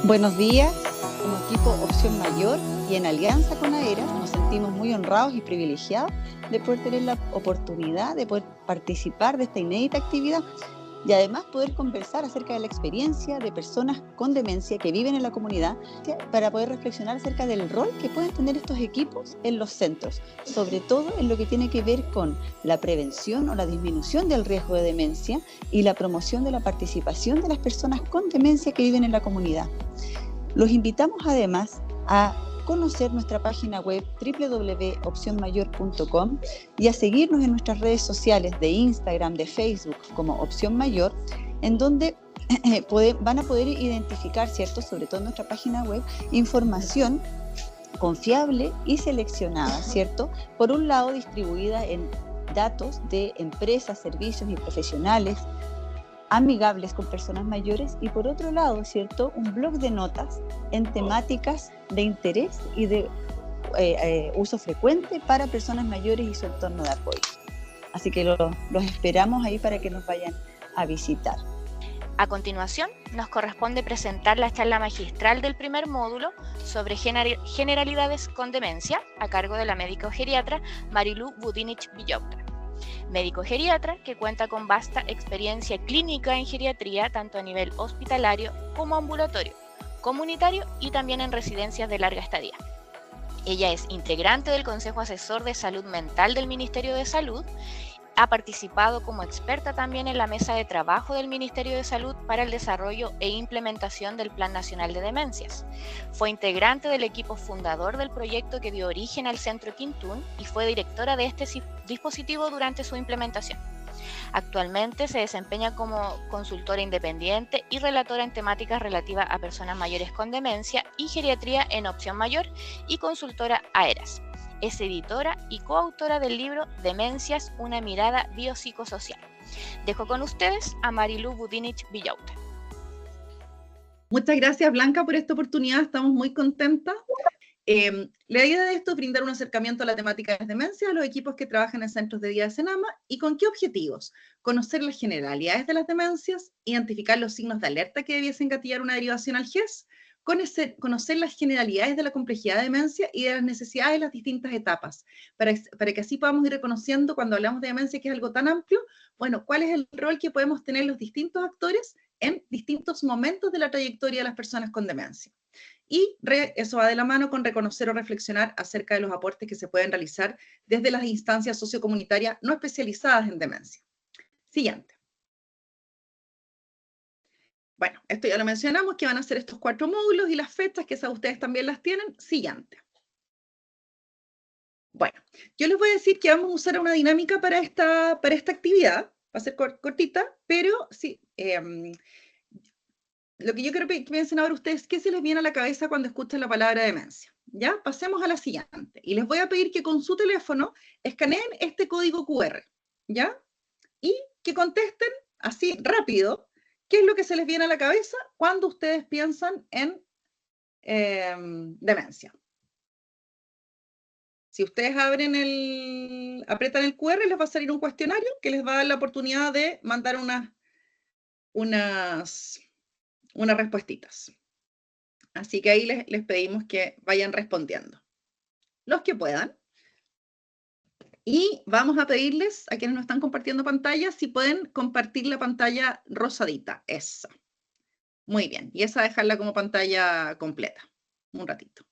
Buenos días, como equipo Opción Mayor y en alianza con AERA nos sentimos muy honrados y privilegiados de poder tener la oportunidad de poder participar de esta inédita actividad y además poder conversar acerca de la experiencia de personas con demencia que viven en la comunidad para poder reflexionar acerca del rol que pueden tener estos equipos en los centros, sobre todo en lo que tiene que ver con la prevención o la disminución del riesgo de demencia y la promoción de la participación de las personas con demencia que viven en la comunidad. Los invitamos además a conocer nuestra página web www.opcionmayor.com y a seguirnos en nuestras redes sociales de Instagram, de Facebook como Opción Mayor, en donde van a poder identificar, ¿cierto?, sobre todo en nuestra página web, información confiable y seleccionada, ¿cierto? Por un lado, distribuida en datos de empresas, servicios y profesionales amigables con personas mayores, y por otro lado, ¿cierto?, un blog de notas en temáticas de interés y de uso frecuente para personas mayores y su entorno de apoyo. Así que los esperamos ahí para que nos vayan a visitar. A continuación, nos corresponde presentar la charla magistral del primer módulo sobre generalidades con demencia, a cargo de la médico geriatra Marilú Budinich Villauta. Médico geriatra que cuenta con vasta experiencia clínica en geriatría, tanto a nivel hospitalario como ambulatorio, comunitario y también en residencias de larga estadía. Ella es integrante del Consejo Asesor de Salud Mental del Ministerio de Salud. Ha participado como experta también en la mesa de trabajo del Ministerio de Salud para el desarrollo e implementación del Plan Nacional de Demencias. Fue integrante del equipo fundador del proyecto que dio origen al Centro Quintún y fue directora de este dispositivo durante su implementación. Actualmente se desempeña como consultora independiente y relatora en temáticas relativas a personas mayores con demencia y geriatría en Opción Mayor y consultora AERAS. Es editora y coautora del libro Demencias, una mirada biopsicosocial. Dejo con ustedes a Marilú Budinich Villauta. Muchas gracias, Blanca, por esta oportunidad. Estamos muy contentas. La idea de esto es brindar un acercamiento a la temática de demencia a los equipos que trabajan en centros de día de Senama. ¿Y con qué objetivos? Conocer las generalidades de las demencias, identificar los signos de alerta que debiesen gatillar una derivación al GES, conocer las generalidades de la complejidad de demencia y de las necesidades de las distintas etapas, para que así podamos ir reconociendo cuando hablamos de demencia, que es algo tan amplio, bueno, cuál es el rol que podemos tener los distintos actores en distintos momentos de la trayectoria de las personas con demencia. Y eso va de la mano con reconocer o reflexionar acerca de los aportes que se pueden realizar desde las instancias sociocomunitarias no especializadas en demencia. Siguiente. Bueno, esto ya lo mencionamos, que van a ser estos 4 módulos y las fechas, que esas ustedes también las tienen. Siguiente. Bueno, yo les voy a decir que vamos a usar una dinámica para esta actividad. Va a ser cortita, pero sí, lo que yo quiero que piensen ahora ustedes, ¿qué se les viene a la cabeza cuando escuchan la palabra demencia? ¿Ya? Pasemos a la siguiente. Y les voy a pedir que con su teléfono escaneen este código QR, ¿ya? Y que contesten así rápido qué es lo que se les viene a la cabeza cuando ustedes piensan en demencia. Si ustedes apretan el QR, les va a salir un cuestionario que les va a dar la oportunidad de mandar unas respuestitas. Así que ahí les pedimos que vayan respondiendo, los que puedan. Y vamos a pedirles a quienes nos están compartiendo pantalla si pueden compartir la pantalla rosadita, esa. Muy bien, y esa dejarla como pantalla completa, un ratito.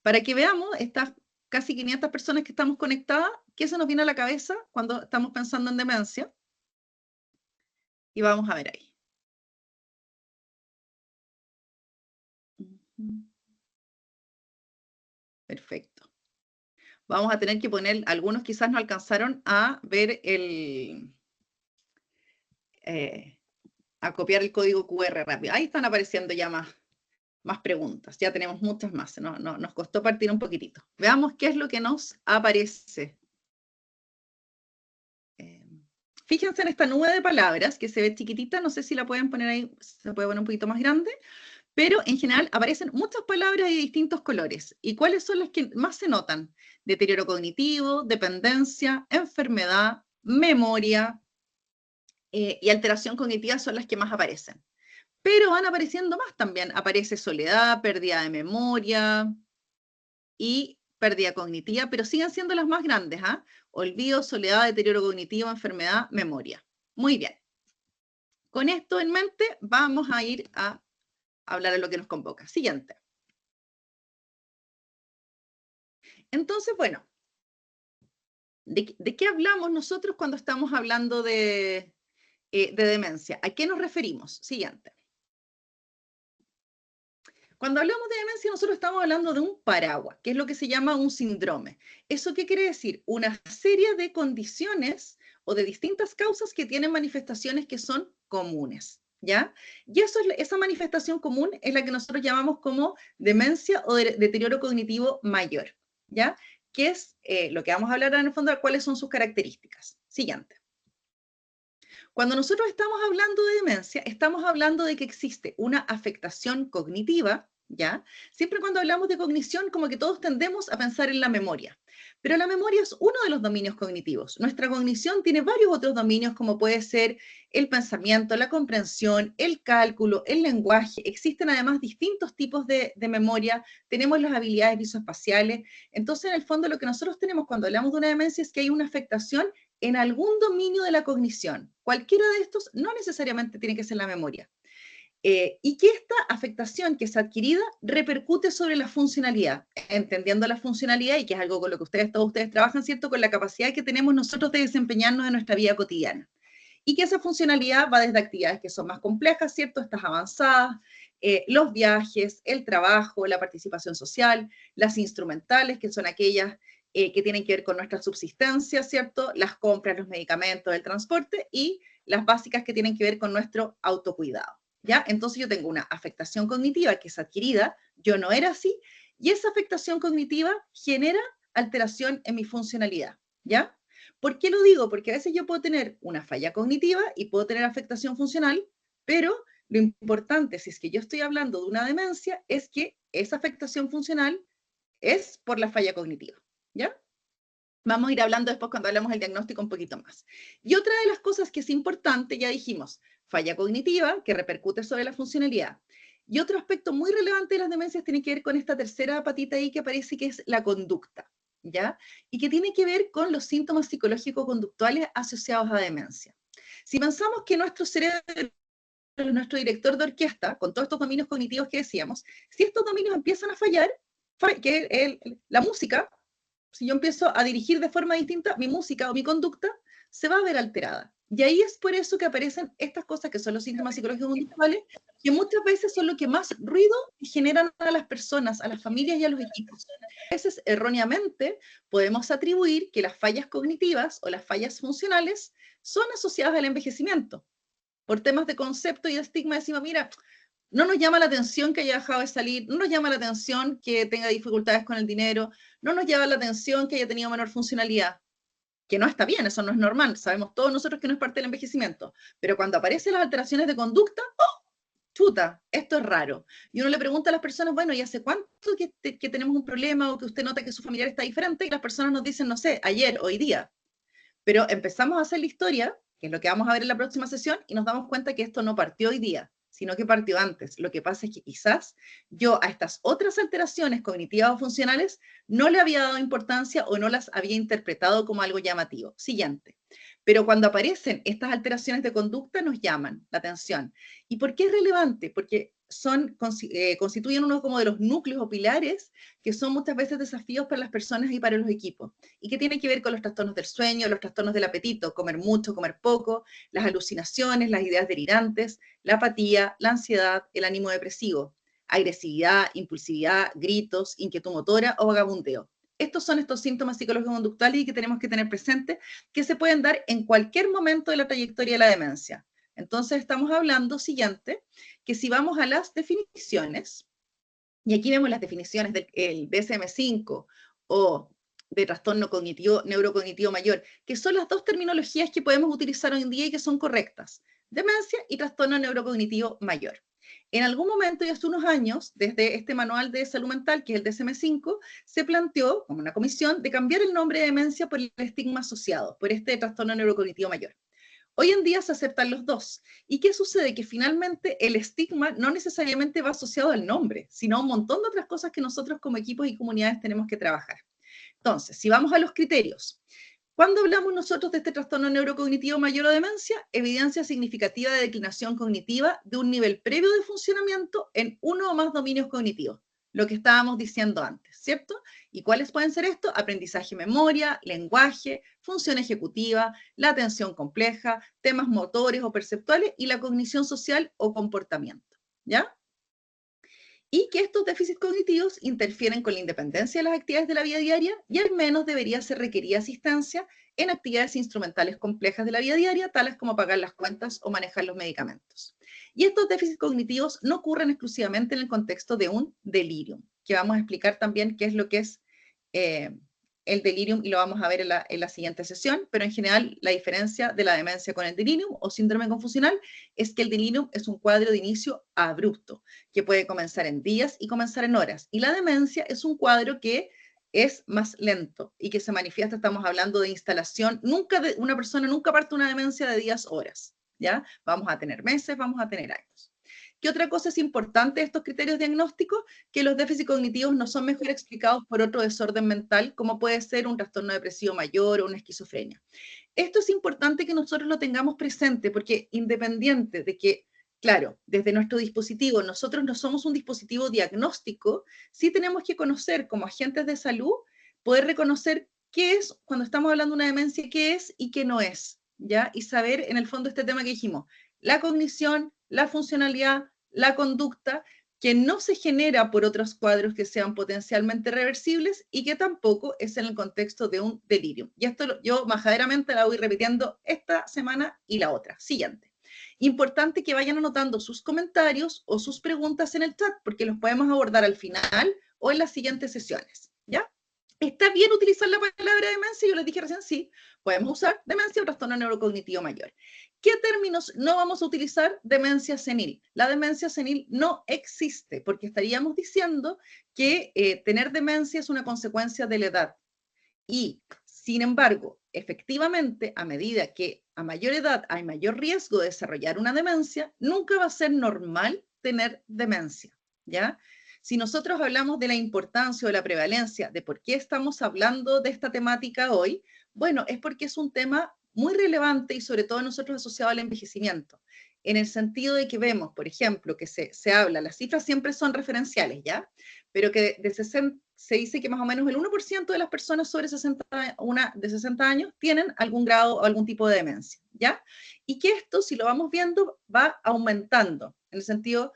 Para que veamos estas casi 500 personas que estamos conectadas, qué se nos viene a la cabeza cuando estamos pensando en demencia. Y vamos a ver ahí. Perfecto. Vamos a tener que poner, algunos quizás no alcanzaron a ver a copiar el código QR rápido. Ahí están apareciendo ya más preguntas. Ya tenemos muchas más. Nos costó partir un poquitito. Veamos qué es lo que nos aparece. Fíjense en esta nube de palabras que se ve chiquitita. No sé si la pueden poner ahí, se puede poner un poquito más grande. Pero en general aparecen muchas palabras de distintos colores. ¿Y cuáles son las que más se notan? Deterioro cognitivo, dependencia, enfermedad, memoria y alteración cognitiva son las que más aparecen. Pero van apareciendo más también. Aparece soledad, pérdida de memoria y pérdida cognitiva, pero siguen siendo las más grandes, ¿ah? Olvido, soledad, deterioro cognitivo, enfermedad, memoria. Muy bien. Con esto en mente, vamos a ir a hablar de lo que nos convoca. Siguiente. Entonces, bueno, ¿de qué hablamos nosotros cuando estamos hablando de demencia? ¿A qué nos referimos? Siguiente. Cuando hablamos de demencia, nosotros estamos hablando de un paraguas, que es lo que se llama un síndrome. ¿Eso qué quiere decir? Una serie de condiciones o de distintas causas que tienen manifestaciones que son comunes, ¿ya? Y esa manifestación común es la que nosotros llamamos como demencia o deterioro cognitivo mayor, ¿ya? Que es lo que vamos a hablar en el fondo, cuáles son sus características. Siguiente. Cuando nosotros estamos hablando de demencia, estamos hablando de que existe una afectación cognitiva, ¿ya? Siempre cuando hablamos de cognición, como que todos tendemos a pensar en la memoria. Pero la memoria es uno de los dominios cognitivos. Nuestra cognición tiene varios otros dominios, como puede ser el pensamiento, la comprensión, el cálculo, el lenguaje. Existen además distintos tipos de memoria. Tenemos las habilidades visoespaciales. Entonces, en el fondo, lo que nosotros tenemos cuando hablamos de una demencia es que hay una afectación en algún dominio de la cognición. Cualquiera de estos no necesariamente tiene que ser la memoria. Y que esta afectación que es adquirida repercute sobre la funcionalidad, entendiendo la funcionalidad, y que es algo con lo que todos ustedes trabajan, ¿cierto? Con la capacidad que tenemos nosotros de desempeñarnos en nuestra vida cotidiana. Y que esa funcionalidad va desde actividades que son más complejas, ¿cierto? Estas avanzadas, los viajes, el trabajo, la participación social, las instrumentales, que son aquellas que tienen que ver con nuestra subsistencia, ¿cierto? Las compras, los medicamentos, el transporte, y las básicas que tienen que ver con nuestro autocuidado, ¿ya? Entonces yo tengo una afectación cognitiva que es adquirida, yo no era así, y esa afectación cognitiva genera alteración en mi funcionalidad, ¿ya? ¿Por qué lo digo? Porque a veces yo puedo tener una falla cognitiva y puedo tener afectación funcional, pero lo importante, si es que yo estoy hablando de una demencia, es que esa afectación funcional es por la falla cognitiva, ¿ya? Vamos a ir hablando después cuando hablemos del diagnóstico un poquito más. Y otra de las cosas que es importante, ya dijimos, falla cognitiva que repercute sobre la funcionalidad. Y otro aspecto muy relevante de las demencias tiene que ver con esta tercera patita ahí que aparece, que es la conducta, ¿ya? Y que tiene que ver con los síntomas psicológico-conductuales asociados a demencia. Si pensamos que nuestro cerebro es nuestro director de orquesta, con todos estos dominios cognitivos que decíamos, si estos dominios empiezan a fallar, que la música, si yo empiezo a dirigir de forma distinta, mi música o mi conducta se va a ver alterada. Y ahí es por eso que aparecen estas cosas que son los síntomas psicológicos conductuales, que muchas veces son lo que más ruido generan a las personas, a las familias y a los equipos. A veces, erróneamente, podemos atribuir que las fallas cognitivas o las fallas funcionales son asociadas al envejecimiento. Por temas de concepto y de estigma decimos, mira, no nos llama la atención que haya dejado de salir, no nos llama la atención que tenga dificultades con el dinero, no nos llama la atención que haya tenido menor funcionalidad, que no está bien, eso no es normal, sabemos todos nosotros que no es parte del envejecimiento, pero cuando aparecen las alteraciones de conducta, ¡oh! Chuta, esto es raro. Y uno le pregunta a las personas, bueno, ¿y hace cuánto que tenemos un problema o que usted nota que su familiar está diferente? Y las personas nos dicen, no sé, ayer, hoy día. Pero empezamos a hacer la historia, que es lo que vamos a ver en la próxima sesión, y nos damos cuenta que esto no partió hoy día, sino que partió antes. Lo que pasa es que quizás yo a estas otras alteraciones cognitivas o funcionales no le había dado importancia o no las había interpretado como algo llamativo. Siguiente. Pero cuando aparecen estas alteraciones de conducta nos llaman la atención. ¿Y por qué es relevante? Porque constituyen uno como de los núcleos o pilares que son muchas veces desafíos para las personas y para los equipos, y que tienen que ver con los trastornos del sueño, los trastornos del apetito, comer mucho, comer poco, las alucinaciones, las ideas delirantes, la apatía, la ansiedad, el ánimo depresivo, agresividad, impulsividad, gritos, inquietud motora o vagabundeo. Estos son estos síntomas psicológicos conductuales y que tenemos que tener presente, que se pueden dar en cualquier momento de la trayectoria de la demencia. Entonces estamos hablando, siguiente, que si vamos a las definiciones, y aquí vemos las definiciones del DSM-5 o de trastorno cognitivo, neurocognitivo mayor, que son las dos terminologías que podemos utilizar hoy en día y que son correctas, demencia y trastorno neurocognitivo mayor. En algún momento y hace unos años, desde este manual de salud mental, que es el DSM-5, se planteó, como una comisión, de cambiar el nombre de demencia por el estigma asociado, por este trastorno neurocognitivo mayor. Hoy en día se aceptan los dos. ¿Y qué sucede? Que finalmente el estigma no necesariamente va asociado al nombre, sino a un montón de otras cosas que nosotros como equipos y comunidades tenemos que trabajar. Entonces, si vamos a los criterios, cuando hablamos nosotros de este trastorno neurocognitivo mayor o demencia, evidencia significativa de declinación cognitiva de un nivel previo de funcionamiento en uno o más dominios cognitivos, lo que estábamos diciendo antes, ¿cierto? ¿Y cuáles pueden ser estos? Aprendizaje, memoria, lenguaje, función ejecutiva, la atención compleja, temas motores o perceptuales y la cognición social o comportamiento, ¿ya? Y que estos déficits cognitivos interfieren con la independencia de las actividades de la vida diaria y al menos debería ser requerida asistencia en actividades instrumentales complejas de la vida diaria, tales como pagar las cuentas o manejar los medicamentos. Y estos déficits cognitivos no ocurren exclusivamente en el contexto de un delirium, que vamos a explicar también qué es lo que es el delirium y lo vamos a ver en la siguiente sesión, pero en general la diferencia de la demencia con el delirium o síndrome confusional es que el delirium es un cuadro de inicio abrupto, que puede comenzar en días y comenzar en horas, y la demencia es un cuadro que es más lento y que se manifiesta, estamos hablando de instalación, una persona nunca parte una demencia de días, horas, ¿ya? Vamos a tener meses, vamos a tener años. ¿Qué otra cosa es importante de estos criterios diagnósticos? Que los déficits cognitivos no son mejor explicados por otro desorden mental, como puede ser un trastorno depresivo mayor o una esquizofrenia. Esto es importante que nosotros lo tengamos presente, porque independiente de que, claro, desde nuestro dispositivo, nosotros no somos un dispositivo diagnóstico, sí tenemos que conocer como agentes de salud, poder reconocer qué es, cuando estamos hablando de una demencia, qué es y qué no es, ¿ya? Y saber en el fondo este tema que dijimos, la cognición, la funcionalidad, la conducta, que no se genera por otros cuadros que sean potencialmente reversibles y que tampoco es en el contexto de un delirium. Y esto yo majaderamente la voy repitiendo esta semana y la otra. Siguiente. Importante que vayan anotando sus comentarios o sus preguntas en el chat, porque los podemos abordar al final o en las siguientes sesiones, ¿ya? ¿Está bien utilizar la palabra demencia? Yo les dije recién, sí, podemos usar demencia o trastorno neurocognitivo mayor. ¿Qué términos no vamos a utilizar? Demencia senil. La demencia senil no existe, porque estaríamos diciendo que tener demencia es una consecuencia de la edad. Y, sin embargo, efectivamente, a medida que a mayor edad hay mayor riesgo de desarrollar una demencia, nunca va a ser normal tener demencia, ¿ya? Si nosotros hablamos de la importancia o la prevalencia de por qué estamos hablando de esta temática hoy, bueno, es porque es un tema muy relevante y sobre todo nosotros asociado al envejecimiento, en el sentido de que vemos, por ejemplo, que se habla, las cifras siempre son referenciales, ¿ya? Pero que se dice que más o menos el 1% de las personas sobre 60 años tienen algún grado o algún tipo de demencia, ¿ya? Y que esto, si lo vamos viendo, va aumentando, en el sentido,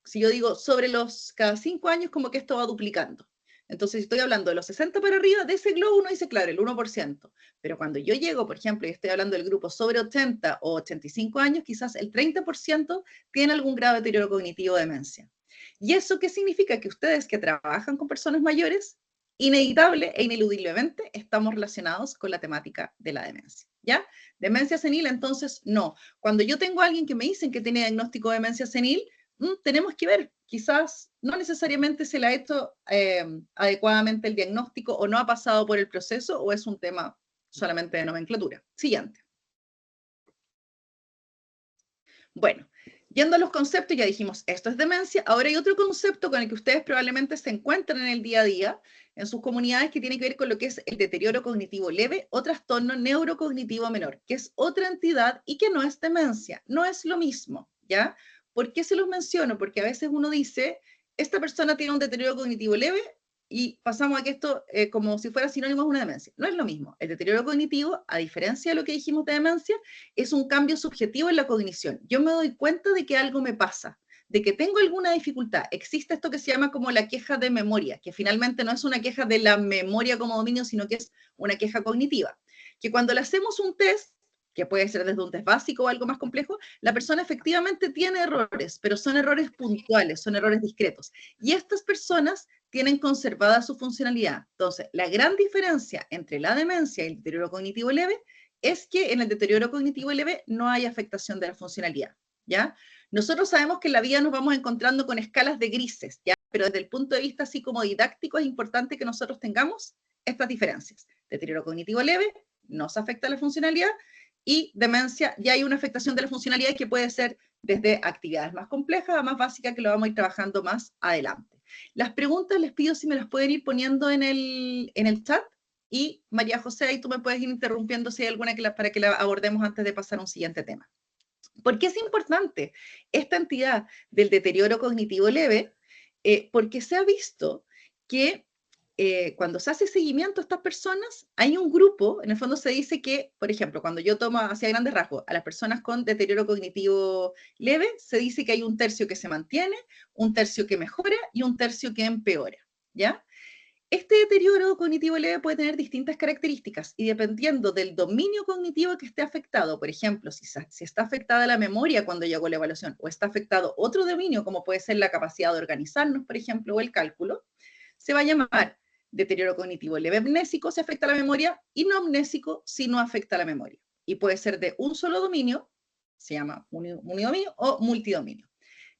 si yo digo sobre cada 5 años, como que esto va duplicando. Entonces, si estoy hablando de los 60 para arriba, de ese globo uno dice, claro, el 1%. Pero cuando yo llego, por ejemplo, y estoy hablando del grupo sobre 80 o 85 años, quizás el 30% tiene algún grado de deterioro cognitivo o demencia. ¿Y eso qué significa? Que ustedes que trabajan con personas mayores, inevitable e ineludiblemente estamos relacionados con la temática de la demencia, ¿ya? Demencia senil, entonces, no. Cuando yo tengo a alguien que me dicen que tiene diagnóstico de demencia senil, tenemos que ver, quizás no necesariamente se le ha hecho adecuadamente el diagnóstico o no ha pasado por el proceso o es un tema solamente de nomenclatura. Siguiente. Bueno, yendo a los conceptos, ya dijimos, esto es demencia. Ahora hay otro concepto con el que ustedes probablemente se encuentran en el día a día, en sus comunidades, que tiene que ver con lo que es el deterioro cognitivo leve o trastorno neurocognitivo menor, que es otra entidad y que no es demencia, no es lo mismo, ¿ya? ¿Por qué se los menciono? Porque a veces uno dice, esta persona tiene un deterioro cognitivo leve y pasamos a que esto, como si fuera sinónimo de una demencia. No es lo mismo. El deterioro cognitivo, a diferencia de lo que dijimos de demencia, es un cambio subjetivo en la cognición. Yo me doy cuenta de que algo me pasa, de que tengo alguna dificultad. Existe esto que se llama como la queja de memoria, que finalmente no es una queja de la memoria como dominio, sino que es una queja cognitiva. Que cuando le hacemos un test, que puede ser desde un test básico o algo más complejo, la persona efectivamente tiene errores, pero son errores puntuales, son errores discretos. Y estas personas tienen conservada su funcionalidad. Entonces, la gran diferencia entre la demencia y el deterioro cognitivo leve es que en el deterioro cognitivo leve no hay afectación de la funcionalidad, ¿ya? Nosotros sabemos que en la vida nos vamos encontrando con escalas de grises, ¿ya? Pero desde el punto de vista así como didáctico es importante que nosotros tengamos estas diferencias. Deterioro cognitivo leve, no se afecta la funcionalidad, y demencia, ya hay una afectación de la funcionalidad que puede ser desde actividades más complejas a más básicas, que lo vamos a ir trabajando más adelante. Las preguntas les pido si me las pueden ir poniendo en el chat, y María José, ahí tú me puedes ir interrumpiendo si hay alguna para que la abordemos antes de pasar a un siguiente tema. ¿Por qué es importante esta entidad del deterioro cognitivo leve? Porque se ha visto que cuando se hace seguimiento a estas personas, hay un grupo, en el fondo se dice que, por ejemplo, cuando yo tomo hacia grandes rasgos a las personas con deterioro cognitivo leve, se dice que hay un tercio que se mantiene, un tercio que mejora y un tercio que empeora, ¿ya? Este deterioro cognitivo leve puede tener distintas características y dependiendo del dominio cognitivo que esté afectado, por ejemplo, si está afectada la memoria cuando llegó la evaluación o está afectado otro dominio, como puede ser la capacidad de organizarnos, por ejemplo, o el cálculo, se va a llamar deterioro cognitivo leve amnésico si afecta la memoria y no amnésico si no afecta la memoria. Y puede ser de un solo dominio, se llama unidominio o multidominio.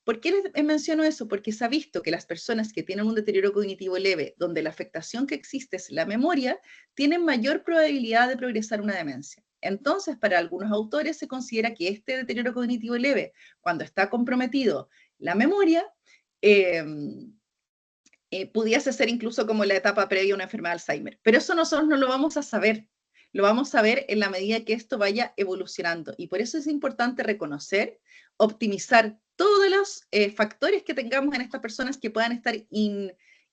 ¿Por qué les menciono eso? Porque se ha visto que las personas que tienen un deterioro cognitivo leve, donde la afectación que existe es la memoria, tienen mayor probabilidad de progresar una demencia. Entonces, para algunos autores se considera que este deterioro cognitivo leve, cuando está comprometido la memoria, pudiese ser incluso como la etapa previa a una enfermedad de Alzheimer. Pero eso nosotros no lo vamos a saber. Lo vamos a ver en la medida que esto vaya evolucionando. Y por eso es importante reconocer, optimizar todos los factores que tengamos en estas personas que puedan estar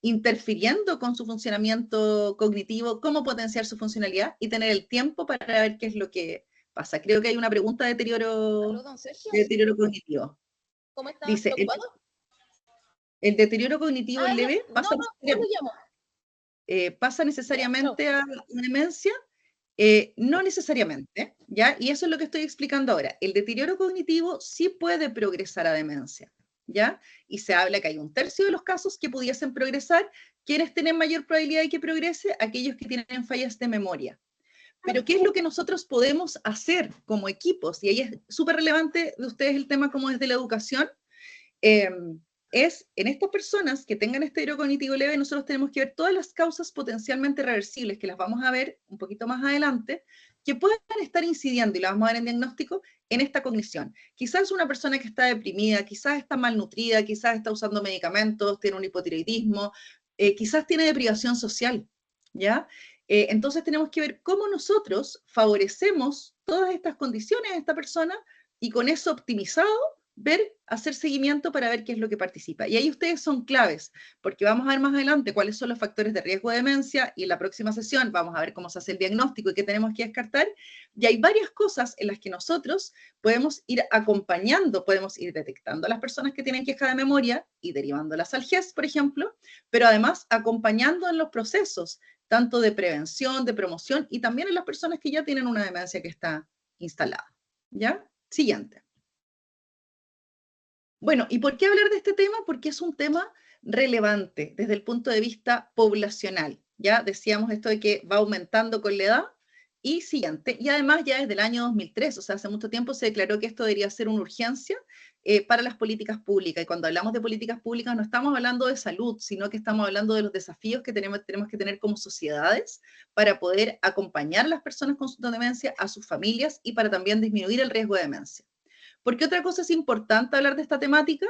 interfiriendo con su funcionamiento cognitivo, cómo potenciar su funcionalidad y tener el tiempo para ver qué es lo que pasa. Creo que hay una pregunta de deterioro cognitivo. ¿Cómo está? Dice, el deterioro cognitivo leve pasa necesariamente a la demencia. No necesariamente, ¿ya? Y eso es lo que estoy explicando ahora. El deterioro cognitivo sí puede progresar a demencia, ¿ya? Y se habla que hay un tercio de los casos que pudiesen progresar. ¿Quiénes tienen mayor probabilidad de que progrese? Aquellos que tienen fallas de memoria. Pero ¿qué es lo que nosotros podemos hacer como equipos? Y ahí es súper relevante de ustedes el tema como desde la educación. Es en estas personas que tengan este deterioro cognitivo leve, nosotros tenemos que ver todas las causas potencialmente reversibles, que las vamos a ver un poquito más adelante, que pueden estar incidiendo, y las vamos a ver en diagnóstico, en esta cognición. Quizás una persona que está deprimida, quizás está malnutrida, quizás está usando medicamentos, tiene un hipotiroidismo, quizás tiene deprivación social, ¿ya? Entonces tenemos que ver cómo nosotros favorecemos todas estas condiciones en esta persona y con eso optimizado hacer seguimiento para ver qué es lo que participa. Y ahí ustedes son claves, porque vamos a ver más adelante cuáles son los factores de riesgo de demencia y en la próxima sesión vamos a ver cómo se hace el diagnóstico y qué tenemos que descartar. Y hay varias cosas en las que nosotros podemos ir acompañando, podemos ir detectando a las personas que tienen queja de memoria y derivándolas al GES, por ejemplo, pero además acompañando en los procesos, tanto de prevención, de promoción y también en las personas que ya tienen una demencia que está instalada. ¿Ya? Siguiente. Bueno, ¿y por qué hablar de este tema? Porque es un tema relevante desde el punto de vista poblacional. Ya decíamos esto de que va aumentando con la edad. Y siguiente, y además ya desde el año 2003, o sea, hace mucho tiempo se declaró que esto debería ser una urgencia para las políticas públicas. Y cuando hablamos de políticas públicas no estamos hablando de salud, sino que estamos hablando de los desafíos que tenemos que tener como sociedades para poder acompañar a las personas con demencia, a sus familias y para también disminuir el riesgo de demencia. ¿Por qué otra cosa es importante hablar de esta temática?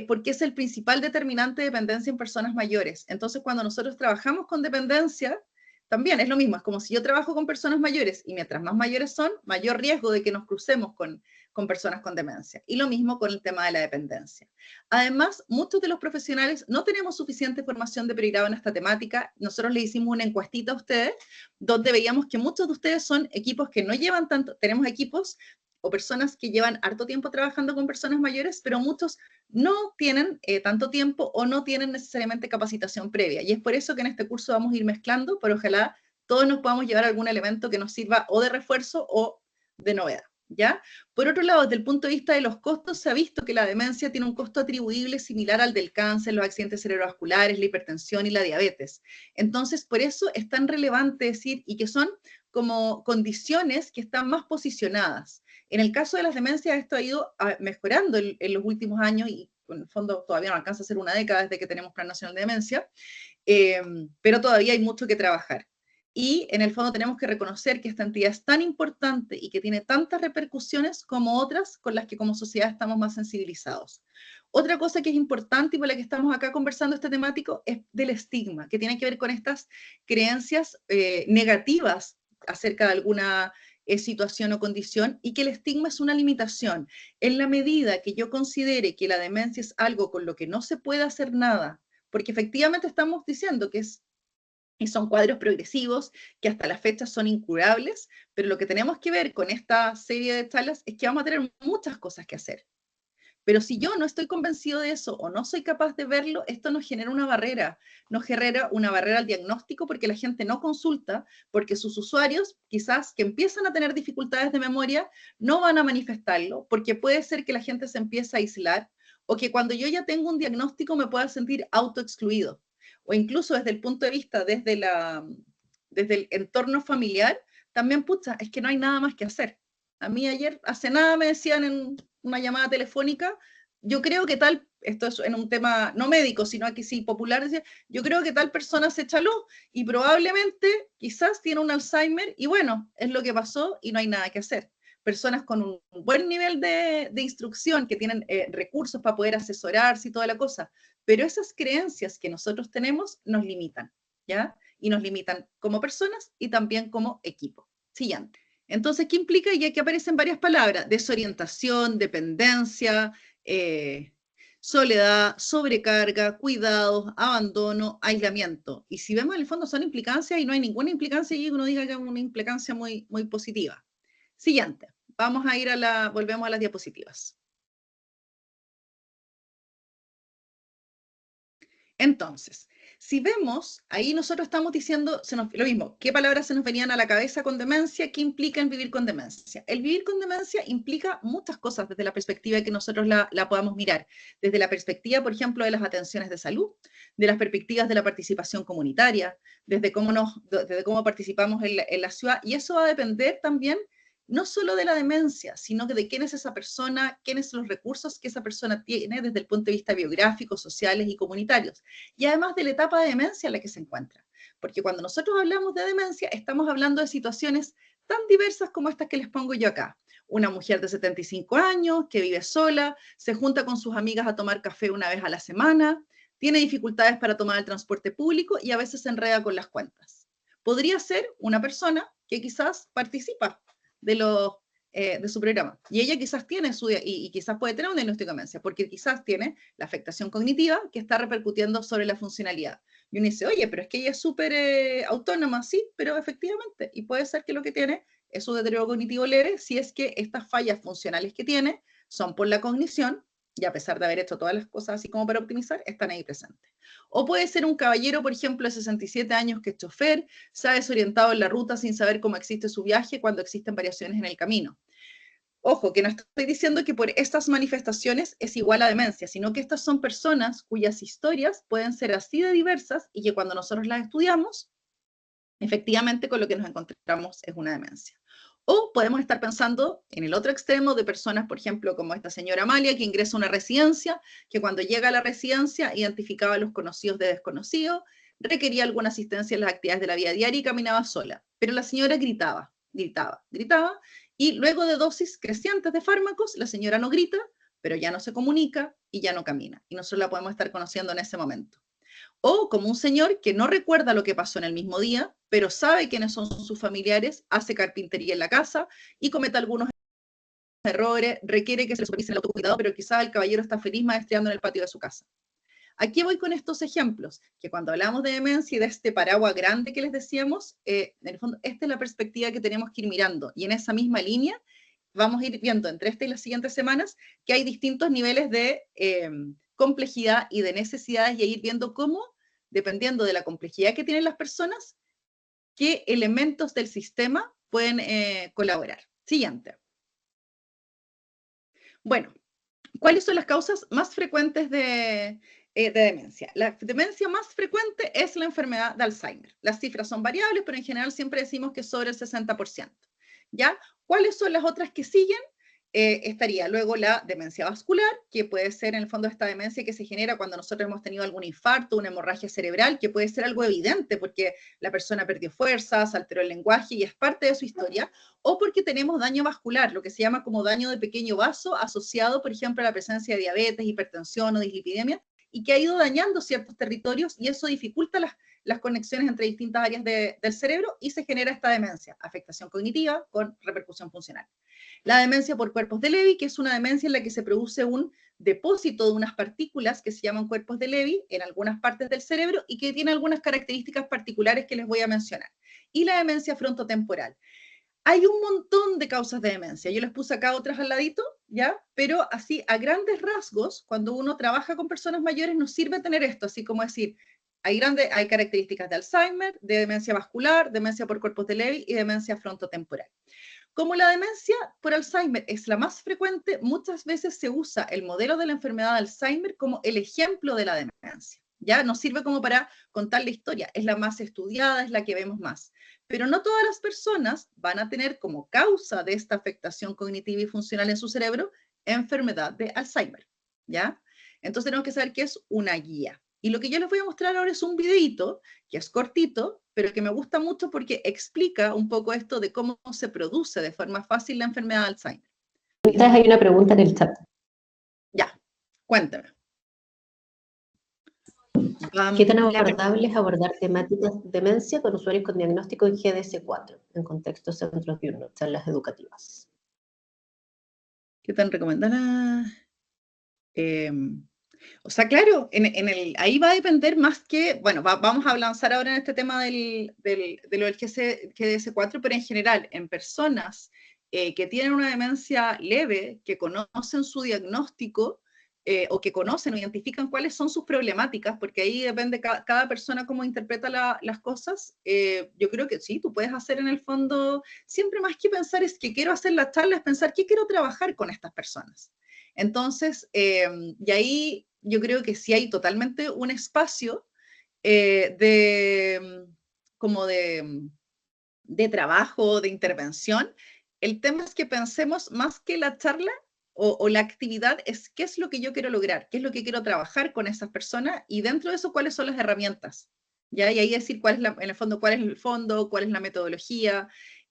Porque es el principal determinante de dependencia en personas mayores. Entonces, cuando nosotros trabajamos con dependencia, también es lo mismo, es como si yo trabajo con personas mayores y mientras más mayores son, mayor riesgo de que nos crucemos con personas con demencia. Y lo mismo con el tema de la dependencia. Además, muchos de los profesionales no tenemos suficiente formación de pregrado en esta temática. Nosotros le hicimos una encuestita a ustedes donde veíamos que muchos de ustedes son equipos que no llevan tanto, tenemos equipos o personas que llevan harto tiempo trabajando con personas mayores, pero muchos no tienen tanto tiempo o no tienen necesariamente capacitación previa. Y es por eso que en este curso vamos a ir mezclando, pero ojalá todos nos podamos llevar algún elemento que nos sirva o de refuerzo o de novedad, ¿ya? Por otro lado, desde el punto de vista de los costos, se ha visto que la demencia tiene un costo atribuible similar al del cáncer, los accidentes cerebrovasculares, la hipertensión y la diabetes. Entonces, por eso es tan relevante decir, y que son como condiciones que están más posicionadas. En el caso de las demencias, esto ha ido mejorando en los últimos años y en el fondo todavía no alcanza a ser una década desde que tenemos Plan Nacional de Demencia, pero todavía hay mucho que trabajar. y en el fondo tenemos que reconocer que esta entidad es tan importante y que tiene tantas repercusiones como otras con las que como sociedad estamos más sensibilizados. Otra cosa que es importante y por la que estamos acá conversando este temático es del estigma, que tiene que ver con estas creencias negativas acerca de alguna situación o condición, y que el estigma es una limitación. En la medida que yo considere que la demencia es algo con lo que no se puede hacer nada, porque efectivamente estamos diciendo que son cuadros progresivos que hasta la fecha son incurables, pero lo que tenemos que ver con esta serie de charlas es que vamos a tener muchas cosas que hacer. Pero si yo no estoy convencido de eso o no soy capaz de verlo, esto nos genera una barrera al diagnóstico, porque la gente no consulta, porque sus usuarios quizás que empiezan a tener dificultades de memoria no van a manifestarlo, porque puede ser que la gente se empiece a aislar, o que cuando yo ya tengo un diagnóstico me pueda sentir autoexcluido, o incluso desde el punto de vista, desde el entorno familiar, también, pucha, es que no hay nada más que hacer. A mí ayer, hace nada, me decían en una llamada telefónica, yo creo que tal, esto es en un tema no médico, sino aquí sí popular, decía, yo creo que tal persona se echó y probablemente quizás tiene un Alzheimer, y bueno, es lo que pasó y no hay nada que hacer. Personas con un buen nivel de instrucción, que tienen recursos para poder asesorarse y toda la cosa, pero esas creencias que nosotros tenemos nos limitan, ¿ya? Y nos limitan como personas y también como equipo. Siguiente. Entonces, ¿qué implica? Y aquí aparecen varias palabras: desorientación, dependencia, soledad, sobrecarga, cuidados, abandono, aislamiento. Y si vemos en el fondo son implicancias, y no hay ninguna implicancia y uno diga que es una implicancia muy, muy positiva. Siguiente. Vamos a ir volvemos a las diapositivas. Entonces, si vemos, ahí nosotros estamos diciendo lo mismo, ¿qué palabras se nos venían a la cabeza con demencia? ¿Qué implica el vivir con demencia? El vivir con demencia implica muchas cosas desde la perspectiva que nosotros la podamos mirar. Desde la perspectiva, por ejemplo, de las atenciones de salud, de las perspectivas de la participación comunitaria, desde cómo participamos en la ciudad, y eso va a depender también no solo de la demencia, sino que de quién es esa persona, quiénes son los recursos que esa persona tiene desde el punto de vista biográfico, sociales y comunitarios, y además de la etapa de demencia en la que se encuentra. Porque cuando nosotros hablamos de demencia, estamos hablando de situaciones tan diversas como estas que les pongo yo acá. Una mujer de 75 años que vive sola, se junta con sus amigas a tomar café una vez a la semana, tiene dificultades para tomar el transporte público y a veces se enreda con las cuentas. Podría ser una persona que quizás participa de su programa. Y ella quizás tiene y quizás puede tener un diagnóstico de demencia, porque quizás tiene la afectación cognitiva que está repercutiendo sobre la funcionalidad. Y uno dice, oye, pero es que ella es súper autónoma, sí, pero efectivamente, y puede ser que lo que tiene es un deterioro cognitivo leve, si es que estas fallas funcionales que tiene son por la cognición, y a pesar de haber hecho todas las cosas así como para optimizar, están ahí presentes. O puede ser un caballero, por ejemplo, de 67 años que es chofer, se ha desorientado en la ruta sin saber cómo existe su viaje cuando existen variaciones en el camino. Ojo, que no estoy diciendo que por estas manifestaciones es igual a demencia, sino que estas son personas cuyas historias pueden ser así de diversas y que cuando nosotros las estudiamos, efectivamente con lo que nos encontramos es una demencia. O podemos estar pensando en el otro extremo de personas, por ejemplo, como esta señora Amalia, que ingresa a una residencia, que cuando llega a la residencia identificaba a los conocidos de desconocidos, requería alguna asistencia en las actividades de la vida diaria y caminaba sola. Pero la señora gritaba, y luego de dosis crecientes de fármacos, la señora no grita, pero ya no se comunica y ya no camina. Y nosotros la podemos estar conociendo en ese momento. O como un señor que no recuerda lo que pasó en el mismo día, pero sabe quiénes son sus familiares, hace carpintería en la casa y comete algunos errores, requiere que se le supervise el autocuidado, pero quizás el caballero está feliz maestreando en el patio de su casa. Aquí voy con estos ejemplos, que cuando hablamos de demencia y de este paraguas grande que les decíamos, en el fondo, esta es la perspectiva que tenemos que ir mirando. Y en esa misma línea vamos a ir viendo entre esta y las siguientes semanas que hay distintos niveles de complejidad y de necesidades, y ir viendo cómo, dependiendo de la complejidad que tienen las personas, qué elementos del sistema pueden colaborar. Siguiente. Bueno, ¿cuáles son las causas más frecuentes de demencia? La demencia más frecuente es la enfermedad de Alzheimer. Las cifras son variables, pero en general siempre decimos que es sobre el 60%. ¿Ya? ¿Cuáles son las otras que siguen? estaría luego la demencia vascular, que puede ser en el fondo esta demencia que se genera cuando nosotros hemos tenido algún infarto, una hemorragia cerebral, que puede ser algo evidente porque la persona perdió fuerzas, alteró el lenguaje y es parte de su historia, o porque tenemos daño vascular, lo que se llama como daño de pequeño vaso asociado, por ejemplo, a la presencia de diabetes, hipertensión o dislipidemia, y que ha ido dañando ciertos territorios y eso dificulta las conexiones entre distintas áreas del cerebro y se genera esta demencia, afectación cognitiva con repercusión funcional. La demencia por cuerpos de Levy, que es una demencia en la que se produce un depósito de unas partículas que se llaman cuerpos de Levy en algunas partes del cerebro y que tiene algunas características particulares que les voy a mencionar. Y la demencia frontotemporal. Hay un montón de causas de demencia. Yo les puse acá otras al ladito, ¿ya? Pero así, a grandes rasgos, cuando uno trabaja con personas mayores, nos sirve tener esto, así como decir, hay características de Alzheimer, de demencia vascular, demencia por cuerpos de Levy y demencia frontotemporal. Como la demencia por Alzheimer es la más frecuente, muchas veces se usa el modelo de la enfermedad de Alzheimer como el ejemplo de la demencia. Ya nos sirve como para contar la historia, es la más estudiada, es la que vemos más. Pero no todas las personas van a tener como causa de esta afectación cognitiva y funcional en su cerebro enfermedad de Alzheimer, ¿ya? Entonces tenemos que saber que es una guía. Y lo que yo les voy a mostrar ahora es un videito que es cortito, pero que me gusta mucho porque explica un poco esto de cómo se produce de forma fácil la enfermedad de Alzheimer. Entonces hay una pregunta en el chat. Ya, cuéntame. ¿Qué tan abordable es abordar temáticas de demencia con usuarios con diagnóstico en GDS4 en contextos centros diurnos, charlas educativas? ¿Qué tan recomendada? O sea, claro, ahí va a depender más que, bueno, vamos a avanzar ahora en este tema de lo del GDS4, pero en general, en personas que tienen una demencia leve, que conocen su diagnóstico, o que conocen o identifican cuáles son sus problemáticas, porque ahí depende cada persona cómo interpreta las cosas, yo creo que sí, tú puedes hacer en el fondo, siempre más que pensar es que quiero hacer la charla, es pensar qué quiero trabajar con estas personas. Entonces, y ahí yo creo que sí hay totalmente un espacio como de trabajo, de intervención. El tema es que pensemos más que la charla o la actividad es qué es lo que yo quiero lograr, qué es lo que quiero trabajar con esas personas y dentro de eso cuáles son las herramientas. ¿Ya? Y ahí decir cuál es en el fondo, cuál es el fondo, cuál es la metodología,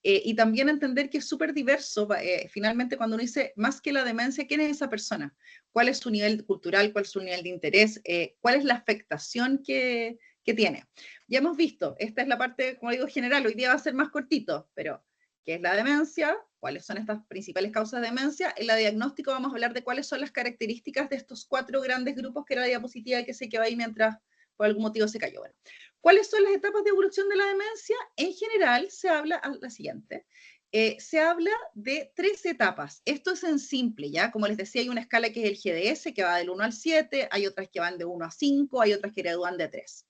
y también entender que es súper diverso, finalmente cuando uno dice más que la demencia, ¿quién es esa persona? ¿Cuál es su nivel cultural? ¿Cuál es su nivel de interés? ¿Cuál es la afectación que tiene? Ya hemos visto, esta es la parte, como digo, general, hoy día va a ser más cortito, pero ¿qué es la demencia? ¿Cuáles son estas principales causas de demencia? En la diagnóstico vamos a hablar de cuáles son las características de estos 4 grandes grupos, que era la diapositiva que sé que va ahí mientras por algún motivo se cayó. Bueno, ¿cuáles son las etapas de evolución de la demencia? En general se habla, la siguiente, se habla de 3 etapas. Esto es en simple, ¿ya? Como les decía, hay una escala que es el GDS, que va del 1 al 7, hay otras que van de 1 a 5, hay otras que gradúan de 3.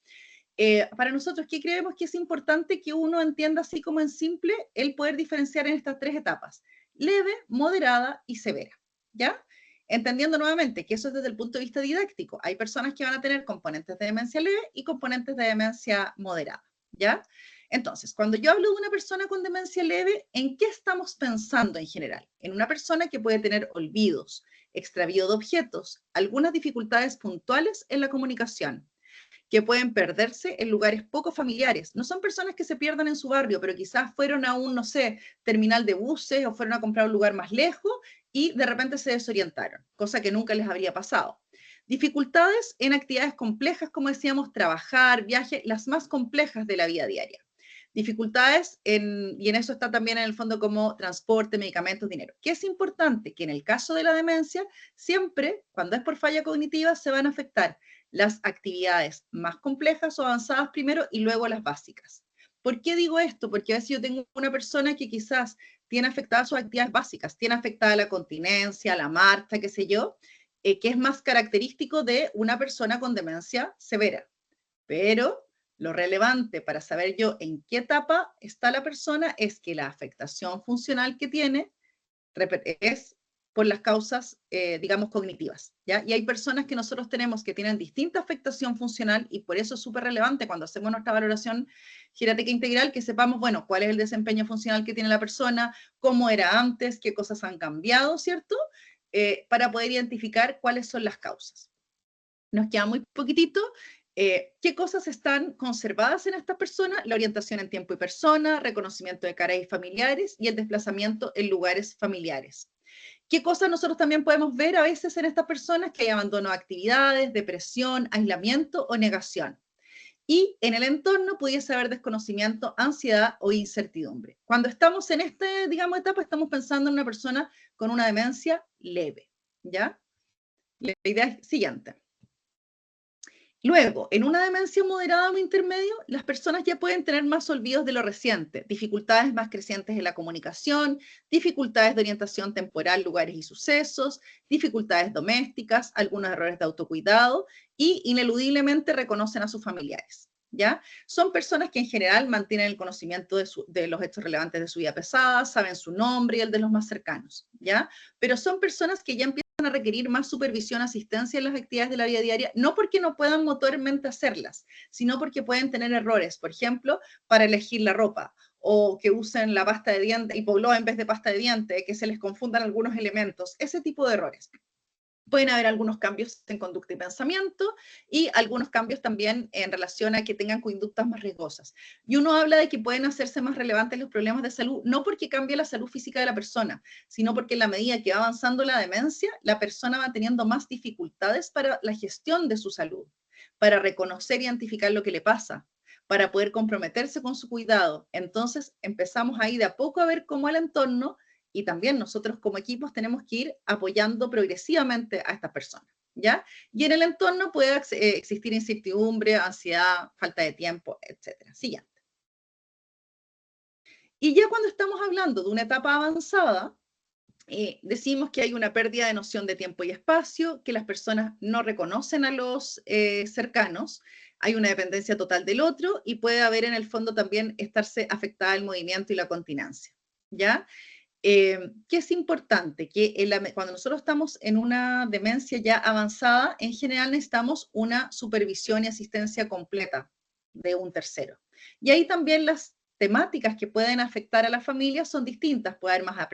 Para nosotros, ¿qué creemos que es importante que uno entienda así como en simple el poder diferenciar en estas 3 etapas? Leve, moderada y severa, ¿ya? Entendiendo nuevamente que eso es desde el punto de vista didáctico. Hay personas que van a tener componentes de demencia leve y componentes de demencia moderada, ¿ya? Entonces, cuando yo hablo de una persona con demencia leve, ¿en qué estamos pensando en general? En una persona que puede tener olvidos, extravío de objetos, algunas dificultades puntuales en la comunicación, que pueden perderse en lugares poco familiares. No son personas que se pierdan en su barrio, pero quizás fueron a un, no sé, terminal de buses o fueron a comprar un lugar más lejos y de repente se desorientaron, cosa que nunca les habría pasado. Dificultades en actividades complejas, como decíamos, trabajar, viaje, las más complejas de la vida diaria. Dificultades y en eso está también en el fondo como transporte, medicamentos, dinero. ¿Qué es importante? Que en el caso de la demencia, siempre, cuando es por falla cognitiva, se van a afectar las actividades más complejas o avanzadas primero y luego las básicas. ¿Por qué digo esto? Porque a veces yo tengo una persona que quizás tiene afectadas sus actividades básicas, tiene afectada la continencia, la marcha, qué sé yo, que es más característico de una persona con demencia severa. Pero lo relevante para saber yo en qué etapa está la persona es que la afectación funcional que tiene es por las causas, digamos, cognitivas, ¿ya? Y hay personas que nosotros tenemos que tienen distinta afectación funcional y por eso es súper relevante cuando hacemos nuestra valoración geriátrica integral que sepamos, bueno, cuál es el desempeño funcional que tiene la persona, cómo era antes, qué cosas han cambiado, ¿cierto? Para poder identificar cuáles son las causas. Nos queda muy poquitito. ¿Qué cosas están conservadas en estas personas? La orientación en tiempo y persona, reconocimiento de caras y familiares y el desplazamiento en lugares familiares. ¿Qué cosas nosotros también podemos ver a veces en estas personas? Que hay abandono de actividades, depresión, aislamiento o negación. Y en el entorno pudiese haber desconocimiento, ansiedad o incertidumbre. Cuando estamos en esta, digamos, etapa, estamos pensando en una persona con una demencia leve, ¿ya? La idea es siguiente. Luego, en una demencia moderada o intermedio, las personas ya pueden tener más olvidos de lo reciente, dificultades más crecientes en la comunicación, dificultades de orientación temporal, lugares y sucesos, dificultades domésticas, algunos errores de autocuidado y ineludiblemente reconocen a sus familiares, ¿ya? Son personas que en general mantienen el conocimiento de los hechos relevantes de su vida pasada, saben su nombre y el de los más cercanos, ¿ya? Pero son personas que ya empiezan a requerir más supervisión, asistencia en las actividades de la vida diaria, no porque no puedan motormente hacerlas, sino porque pueden tener errores, por ejemplo, para elegir la ropa, o que usen la pasta de diente, el pobló en vez de pasta de diente, que se les confundan algunos elementos, ese tipo de errores. Pueden haber algunos cambios en conducta y pensamiento y algunos cambios también en relación a que tengan conductas más riesgosas. Y uno habla de que pueden hacerse más relevantes los problemas de salud, no porque cambie la salud física de la persona, sino porque en la medida que va avanzando la demencia, la persona va teniendo más dificultades para la gestión de su salud, para reconocer y identificar lo que le pasa, para poder comprometerse con su cuidado. Entonces empezamos ahí de a poco a ver cómo el entorno y también nosotros como equipos tenemos que ir apoyando progresivamente a estas personas, ¿ya? Y en el entorno puede existir incertidumbre, ansiedad, falta de tiempo, etc. Siguiente. Y ya cuando estamos hablando de una etapa avanzada, decimos que hay una pérdida de noción de tiempo y espacio, que las personas no reconocen a los cercanos, hay una dependencia total del otro y puede haber en el fondo también estarse afectada el movimiento y la continencia, ¿ya? ¿Qué es importante? Que cuando nosotros estamos en una demencia ya avanzada, en general necesitamos una supervisión y asistencia completa de un tercero. Y ahí también las temáticas que pueden afectar a la familia son distintas. Puede haber más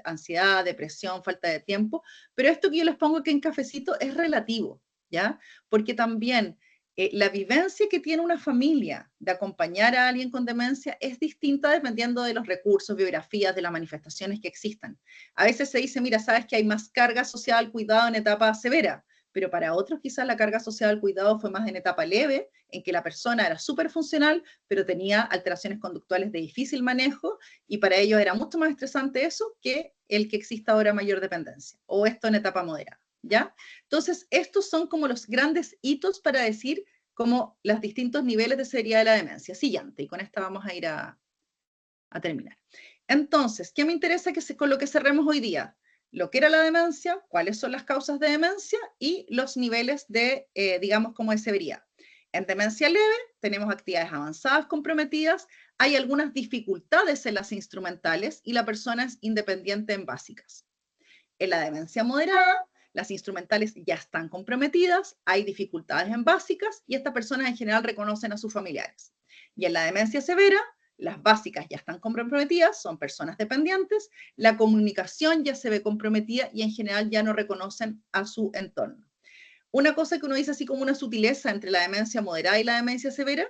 ansiedad, depresión, falta de tiempo, pero esto que yo les pongo aquí en cafecito es relativo, ¿ya? Porque también la vivencia que tiene una familia de acompañar a alguien con demencia es distinta dependiendo de los recursos, biografías, de las manifestaciones que existan. A veces se dice, mira, sabes que hay más carga asociada al cuidado en etapa severa, pero para otros quizás la carga asociada al cuidado fue más en etapa leve, en que la persona era súper funcional, pero tenía alteraciones conductuales de difícil manejo, y para ellos era mucho más estresante eso que el que exista ahora mayor dependencia, o esto en etapa moderada. ¿Ya? Entonces, estos son como los grandes hitos para decir como los distintos niveles de severidad de la demencia. Siguiente, y con esta vamos a ir a terminar. Entonces, ¿qué me interesa con lo que cerremos hoy día? Lo que era la demencia, cuáles son las causas de demencia y los niveles de, digamos, como de severidad. En demencia leve tenemos actividades avanzadas comprometidas, hay algunas dificultades en las instrumentales y la persona es independiente en básicas. En la demencia moderada, las instrumentales ya están comprometidas, hay dificultades en básicas y estas personas en general reconocen a sus familiares. Y en la demencia severa, las básicas ya están comprometidas, son personas dependientes, la comunicación ya se ve comprometida y en general ya no reconocen a su entorno. Una cosa que uno dice así como una sutileza entre la demencia moderada y la demencia severa,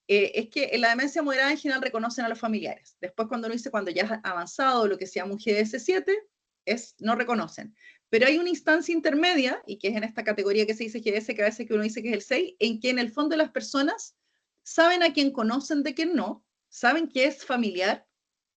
es que en la demencia moderada en general reconocen a los familiares. Después cuando uno dice cuando ya es avanzado, lo que se llama un GDS7, no reconocen. Pero hay una instancia intermedia, y que es en esta categoría que se dice GDS, que a veces que uno dice que es el 6, en que en el fondo las personas saben a quién conocen de quién no, saben que es familiar,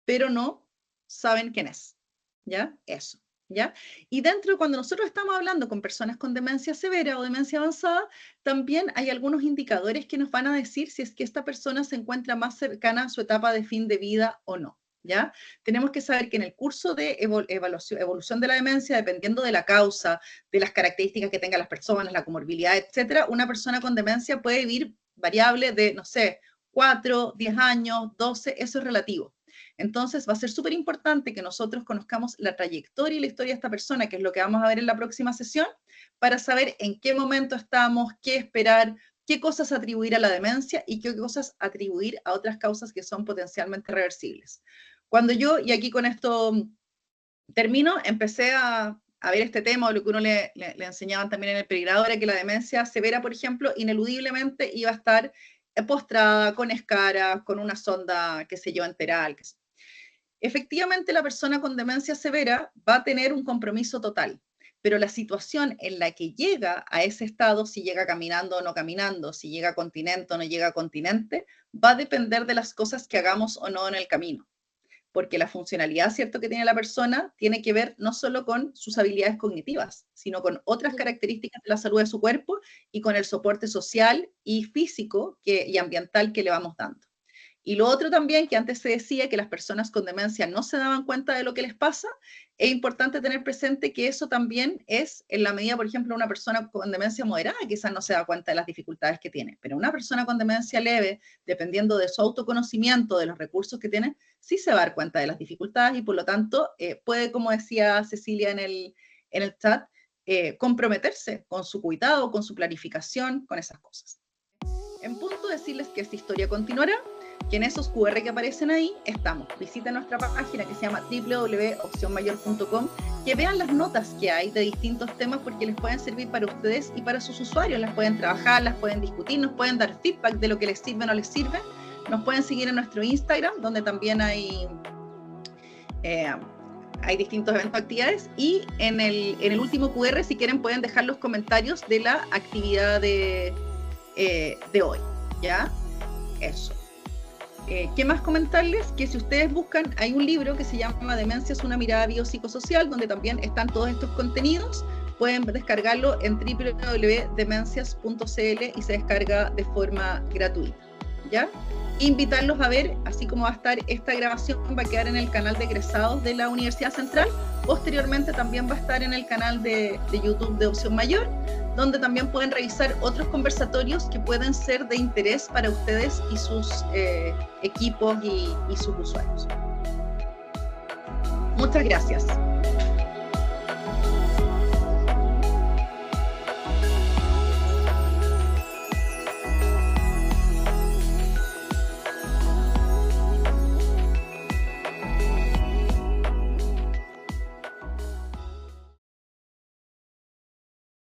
pero no saben quién es. ¿Ya? Eso. ¿Ya? Y dentro, cuando nosotros estamos hablando con personas con demencia severa o demencia avanzada, también hay algunos indicadores que nos van a decir si es que esta persona se encuentra más cercana a su etapa de fin de vida o no. ¿Ya? Tenemos que saber que en el curso de evolución de la demencia, dependiendo de la causa, de las características que tengan las personas, la comorbilidad, etcétera, una persona con demencia puede vivir variable de, no sé, 4, 10 años, 12, eso es relativo. Entonces va a ser súper importante que nosotros conozcamos la trayectoria y la historia de esta persona, que es lo que vamos a ver en la próxima sesión, para saber en qué momento estamos, qué esperar, qué cosas atribuir a la demencia y qué cosas atribuir a otras causas que son potencialmente reversibles. Cuando yo, y aquí con esto termino, empecé a ver este tema, o lo que uno le enseñaban también en el pregrado, era que la demencia severa, por ejemplo, ineludiblemente iba a estar postrada, con escaras, con una sonda, qué sé yo, enteral. Efectivamente, la persona con demencia severa va a tener un compromiso total, pero la situación en la que llega a ese estado, si llega caminando o no caminando, si llega a continente o no llega a continente, va a depender de las cosas que hagamos o no en el camino. Porque la funcionalidad, ¿cierto?, que tiene la persona tiene que ver no solo con sus habilidades cognitivas, sino con otras características de la salud de su cuerpo y con el soporte social y físico y ambiental que le vamos dando. Y lo otro también, que antes se decía que las personas con demencia no se daban cuenta de lo que les pasa, es importante tener presente que eso también es en la medida, por ejemplo, una persona con demencia moderada quizás no se da cuenta de las dificultades que tiene, pero una persona con demencia leve, dependiendo de su autoconocimiento, de los recursos que tiene, sí se va a dar cuenta de las dificultades y por lo tanto puede, como decía Cecilia en el chat, comprometerse con su cuidado, con su planificación, con esas cosas. En punto, decirles que esta historia continuará, que en esos QR que aparecen ahí estamos. Visiten nuestra página que se llama www.opcionmayor.com, que vean las notas que hay de distintos temas porque les pueden servir para ustedes y para sus usuarios. Las pueden trabajar, las pueden discutir, nos pueden dar feedback de lo que les sirve o no les sirve. Nos pueden seguir en nuestro Instagram, donde también hay distintos eventos, actividades, y en el último QR, si quieren, pueden dejar los comentarios de la actividad de hoy, ¿ya? Eso. ¿Qué más comentarles? Que si ustedes buscan, hay un libro que se llama Demencias, una mirada biopsicosocial, donde también están todos estos contenidos. Pueden descargarlo en www.demencias.cl y se descarga de forma gratuita, ¿ya? Invitarlos a ver, así como va a estar esta grabación, va a quedar en el canal de egresados de la Universidad Central. Posteriormente también va a estar en el canal de YouTube de Opción Mayor, donde también pueden revisar otros conversatorios que pueden ser de interés para ustedes y sus equipos y sus usuarios. Muchas gracias.